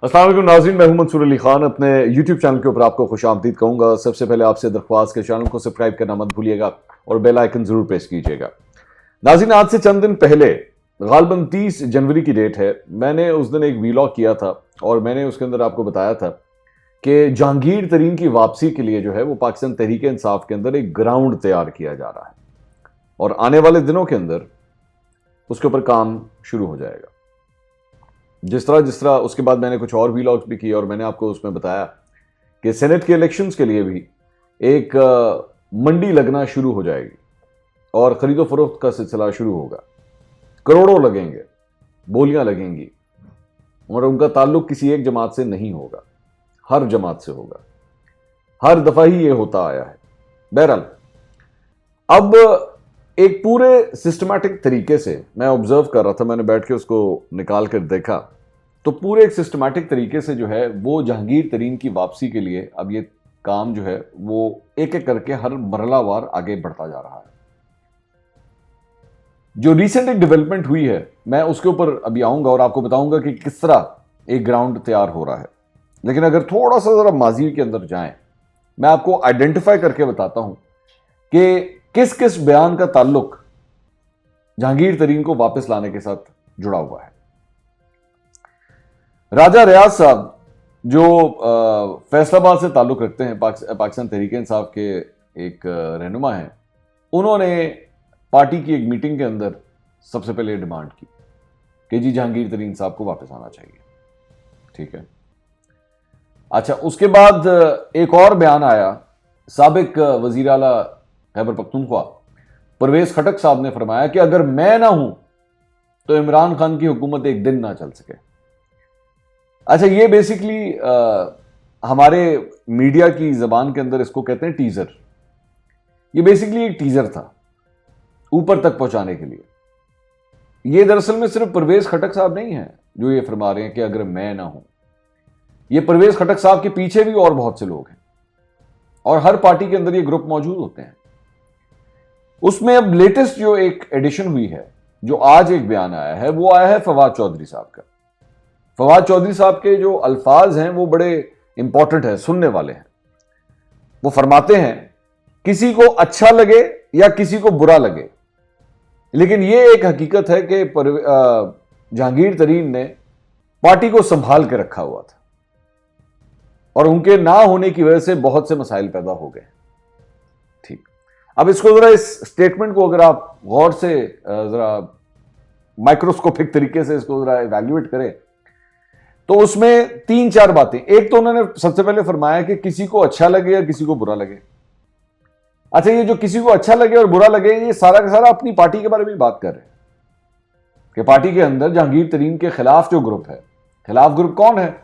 अस्सलाम वालेकुम नाज़रीन, मैं हूं मंसूर अली खान। अपने YouTube चैनल के ऊपर आपको खुशामदीद कहूँगा। सबसे पहले आपसे दरख्वास्त के चैनल को सब्सक्राइब करना मत भूलिएगा और बेल आइकन जरूर प्रेस कीजिएगा। नाज़रीन, आज से चंद दिन पहले गालबन 30 जनवरी की डेट है, मैंने उस दिन एक वीलॉग किया था और मैंने उसके अंदर आपको बताया था कि जहांगीर तरीन की वापसी के लिए जो है वो पाकिस्तान तहरीक इंसाफ के अंदर एक ग्राउंड तैयार किया जा रहा है और आने वाले दिनों के अंदर उसके ऊपर काम शुरू हो जाएगा। जिस तरह उसके बाद मैंने कुछ और व्लॉग्स भी किए और मैंने आपको उसमें बताया कि सेनेट के इलेक्शंस के लिए भी एक मंडी लगना शुरू हो जाएगी और खरीदो फरोख्त का सिलसिला शुरू होगा। करोड़ों लगेंगे, बोलियां लगेंगी और उनका ताल्लुक किसी एक जमात से नहीं होगा, हर जमात से होगा। हर दफा ही ये होता आया है। बहरहाल, अब एक पूरे सिस्टमैटिक तरीके से मैं ऑब्जर्व कर रहा था, मैंने बैठ के उसको निकाल कर देखा तो पूरे एक सिस्टमैटिक तरीके से जो है वो जहांगीर तरीन की वापसी के लिए अब ये काम जो है वो एक एक करके हर मरहलावार आगे बढ़ता जा रहा है। जो रिसेंट एक डेवलपमेंट हुई है मैं उसके ऊपर अभी आऊंगा और आपको बताऊंगा कि किस तरह एक ग्राउंड तैयार हो रहा है। लेकिन अगर थोड़ा सा जरा माजी के अंदर जाएं, मैं आपको आइडेंटिफाई करके बताता हूं कि किस किस बयान का ताल्लुक जहांगीर तरीन को वापस लाने के साथ जुड़ा हुआ है। राजा रियाज साहब जो फैसलाबाद से ताल्लुक रखते हैं, पाकिस्तान तहरीक इंसाफ के एक रहनुमा हैं, उन्होंने पार्टी की एक मीटिंग के अंदर सबसे पहले डिमांड की कि जी जहांगीर तरीन साहब को वापस आना चाहिए। ठीक है, अच्छा, उसके बाद एक और बयान आया। साबिक वजीर आला खैबर पख्तूनख्वा परवेज खटक साहब ने फरमाया कि अगर मैं ना हूं तो इमरान खान की हुकूमत एक दिन ना चल सके। अच्छा, ये बेसिकली हमारे मीडिया की जबान के अंदर इसको कहते हैं टीजर। ये बेसिकली एक टीजर था ऊपर तक पहुंचाने के लिए। ये दरअसल में सिर्फ परवेज खटक साहब नहीं है जो ये फरमा रहे हैं कि अगर मैं ना हूं। ये परवेज खटक साहब के पीछे भी और बहुत से लोग हैं और हर पार्टी के अंदर ये ग्रुप मौजूद होते हैं। उसमें अब लेटेस्ट जो एक एडिशन हुई है, जो आज एक बयान आया है, वो आया है फवाद चौधरी साहब का। फवाद चौधरी साहब के जो अल्फाज हैं वो बड़े इंपॉर्टेंट है, सुनने वाले हैं। वो फरमाते हैं किसी को अच्छा लगे या किसी को बुरा लगे, लेकिन ये एक हकीकत है कि जहांगीर तरीन ने पार्टी को संभाल के रखा हुआ था और उनके ना होने की वजह से बहुत से मसाइल पैदा हो गए। ठीक, अब इसको जरा, इस स्टेटमेंट को अगर आप गौर से जरा माइक्रोस्कोपिक तरीके से इसको जरा इवैल्यूएट करें तो उसमें 3-4 बातें। एक तो उन्होंने सबसे पहले फरमाया कि किसी को अच्छा लगे या किसी को बुरा लगे। अच्छा, ये जो किसी को अच्छा लगे और बुरा लगे, ये सारा का सारा अपनी पार्टी के बारे में बात कर रहे हैं कि पार्टी के अंदर जहांगीर तरीन के खिलाफ जो ग्रुप है, खिलाफ ग्रुप कौन है?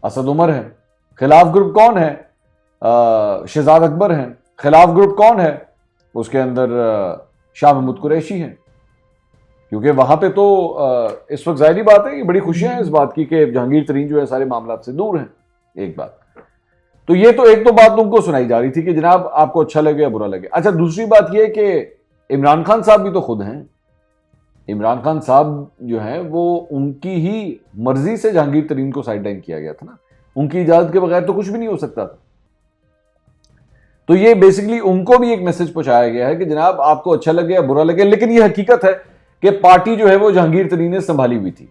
असद उमर है। खिलाफ ग्रुप कौन है? शहजाद अकबर हैं। खिलाफ ग्रुप कौन है? उसके अंदर शाह महमूद कुरैशी हैं। क्योंकि वहां पे तो इस वक्त जाहिर बात है कि बड़ी खुशियां हैं इस बात की कि जहांगीर तरीन जो है सारे मामला से दूर हैं। एक बात तो ये तो एक तो बात उनको सुनाई जा रही थी कि जनाब आपको अच्छा लगे या बुरा लगे। अच्छा, दूसरी बात यह कि इमरान खान साहब भी तो खुद हैं। इमरान खान साहब जो हैं वो उनकी ही मर्जी से जहांगीर तरीन को साइड लाइन किया गया था ना, उनकी इजाजत के बगैर तो कुछ भी नहीं हो सकता था। तो ये बेसिकली उनको भी एक मैसेज पहुंचाया गया है कि जनाब आपको अच्छा लगे या बुरा लगे, लेकिन ये हकीकत है कि पार्टी जो है वो जहांगीर तरीन ने संभाली हुई थी।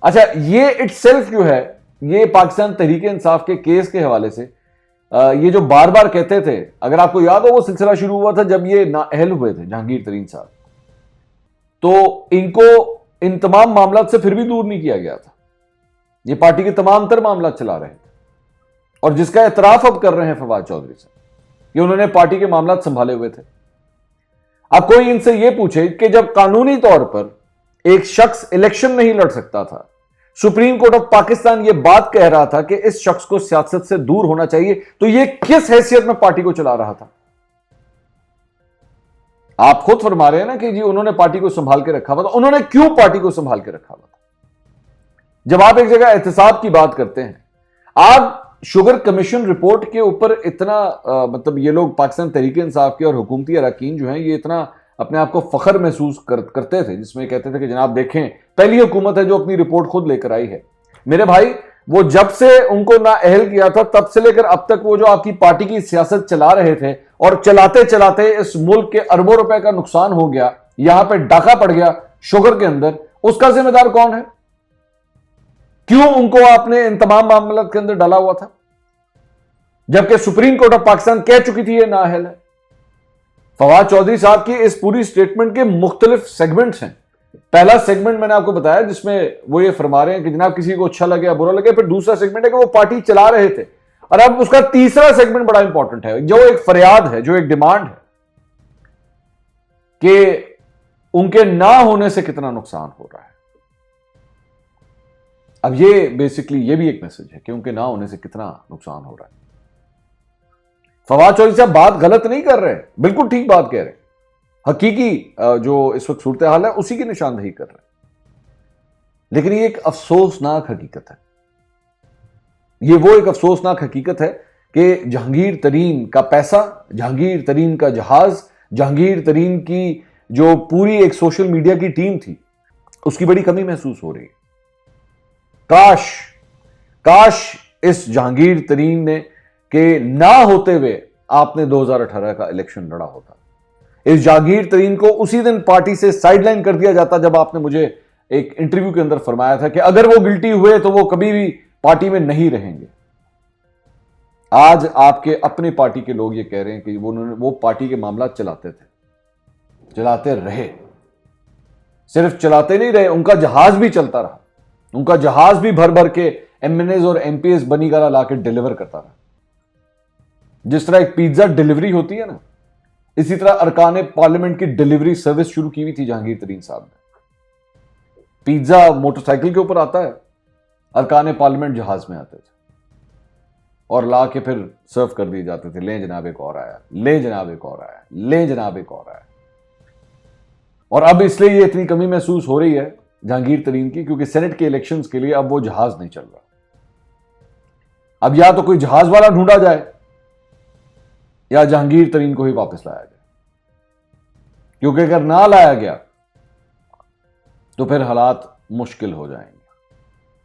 अच्छा, ये इटसेल्फ जो है, ये पाकिस्तान तहरीक इंसाफ के केस के हवाले से ये जो बार बार कहते थे, अगर आपको याद हो वो सिलसिला शुरू हुआ था जब ये नाअहल हुए थे जहांगीर तरीन साहब, तो इनको इन तमाम मामला से फिर भी दूर नहीं किया गया था। ये पार्टी के तमाम तर मामला चला रहे थे और जिसका एतराफ अब कर रहे हैं फवाद चौधरी साहब कि उन्होंने पार्टी के मामला संभाले हुए थे। अब कोई इनसे यह पूछे कि जब कानूनी तौर पर एक शख्स इलेक्शन नहीं लड़ सकता था, सुप्रीम कोर्ट ऑफ पाकिस्तान यह बात कह रहा था कि इस शख्स को सियासत से दूर होना चाहिए, तो यह किस हैसियत में पार्टी को चला रहा था? आप खुद फरमा रहे हैं ना कि जी उन्होंने पार्टी को संभाल के रखा हुआ था। उन्होंने क्यों पार्टी को संभाल के रखा हुआ था? जब आप एक जगह एहतसाब की बात करते हैं, आप शुगर कमीशन रिपोर्ट के ऊपर इतना मतलब ये लोग पाकिस्तान तहरीक इंसाफ के और हुकूमती अरकान जो हैं ये इतना अपने आप को फख्र महसूस करते थे, जिसमें कहते थे कि जनाब देखें पहली हुकूमत है जो अपनी रिपोर्ट खुद लेकर आई है। मेरे भाई, वो जब से उनको नाअहल किया था तब से लेकर अब तक वो जो आपकी पार्टी की सियासत चला रहे थे, और चलाते चलाते इस मुल्क के अरबों रुपए का नुकसान हो गया, यहां पे डाका पड़ गया शुगर के अंदर, उसका जिम्मेदार कौन है? क्यों उनको आपने इन तमाम मामलों के अंदर डाला हुआ था, जबकि सुप्रीम कोर्ट ऑफ पाकिस्तान कह चुकी थी ये नाअहल है? फवाद चौधरी साहब की इस पूरी स्टेटमेंट के मुख्तलिफ सेगमेंट्स हैं। पहला सेगमेंट मैंने आपको बताया जिसमें वो ये फरमा रहे हैं कि जनाब किसी को अच्छा लगे या बुरा लगे, फिर दूसरा सेगमेंट है कि वो पार्टी चला रहे थे, और अब उसका तीसरा सेगमेंट बड़ा इंपॉर्टेंट है, जो एक फरियाद है, जो एक डिमांड है कि उनके ना होने से कितना नुकसान हो रहा है। अब ये बेसिकली ये भी एक मैसेज है कि उनके ना होने से कितना नुकसान हो रहा है। फवाद चौधरी साहब बात गलत नहीं कर रहे, बिल्कुल ठीक बात कह रहे हैं, हकीकी जो इस वक्त सूरत हाल है उसी की निशानदेही कर रहे हैं। लेकिन ये एक अफसोसनाक हकीकत है, ये वो एक अफसोसनाक हकीकत है कि जहांगीर तरीन का पैसा, जहांगीर तरीन का जहाज, जहांगीर तरीन की जो पूरी एक सोशल मीडिया की टीम थी, उसकी बड़ी कमी महसूस हो रही है। काश इस जहांगीर तरीन ने के ना होते हुए आपने 2018 का इलेक्शन लड़ा होता, इस जहांगीर तरीन को उसी दिन पार्टी से साइडलाइन कर दिया जाता जब आपने मुझे एक इंटरव्यू के अंदर फरमाया था कि अगर वो गिल्टी हुए तो वो कभी भी पार्टी में नहीं रहेंगे। आज आपके अपने पार्टी के लोग ये कह रहे हैं कि वो पार्टी के मामला चलाते थे, चलाते रहे, सिर्फ चलाते नहीं रहे, उनका जहाज भी चलता रहा, उनका जहाज भी भर भर के एमएनएस और एमपीएस बनी गाला लाके डिलीवर करता रहा। जिस तरह एक पिज्जा डिलीवरी होती है ना, इसी तरह अरकान पार्लियामेंट की डिलीवरी सर्विस शुरू की हुई थी जहांगीर तरीन साहब ने। पिज्जा मोटरसाइकिल के ऊपर आता है, अरकान पार्लियामेंट जहाज में आते थे और ला के फिर सर्व कर दिए जाते थे, ले जनाब एक और आया, ले जनाब एक और आया, ले जनाब एक और आया। और अब इसलिए ये इतनी कमी महसूस हो रही है जहांगीर तरीन की, क्योंकि सेनेट के इलेक्शंस के लिए अब वो जहाज नहीं चल रहा। अब या तो कोई जहाज वाला ढूंढा जाए या जहांगीर तरीन को ही वापस लाया जाए, क्योंकि अगर ना लाया गया तो फिर हालात मुश्किल हो जाएंगे,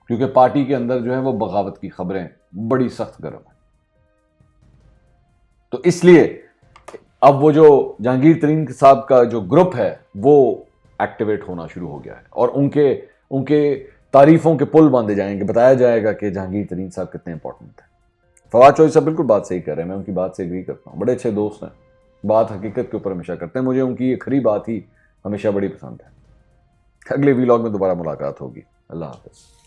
क्योंकि पार्टी के अंदर जो है वो बगावत की खबरें बड़ी सख्त गर्म है। तो इसलिए अब वो जो जहांगीर तरीन साहब का जो ग्रुप है वो एक्टिवेट होना शुरू हो गया है, और उनके तारीफों के पुल बांधे जाएंगे, बताया जाएगा कि जहांगीर तरीन साहब कितने इंपॉर्टेंट है। फवाद चौधरी साहब बिल्कुल बात सही कर रहे हैं, मैं उनकी बात से एग्री करता हूं, बड़े अच्छे दोस्त हैं, बात हकीकत के ऊपर हमेशा करते हैं, मुझे उनकी ये खरी बात ही हमेशा बड़ी पसंद है। अगले वीलॉग में दोबारा मुलाकात होगी। अल्लाह हाफ़िज़।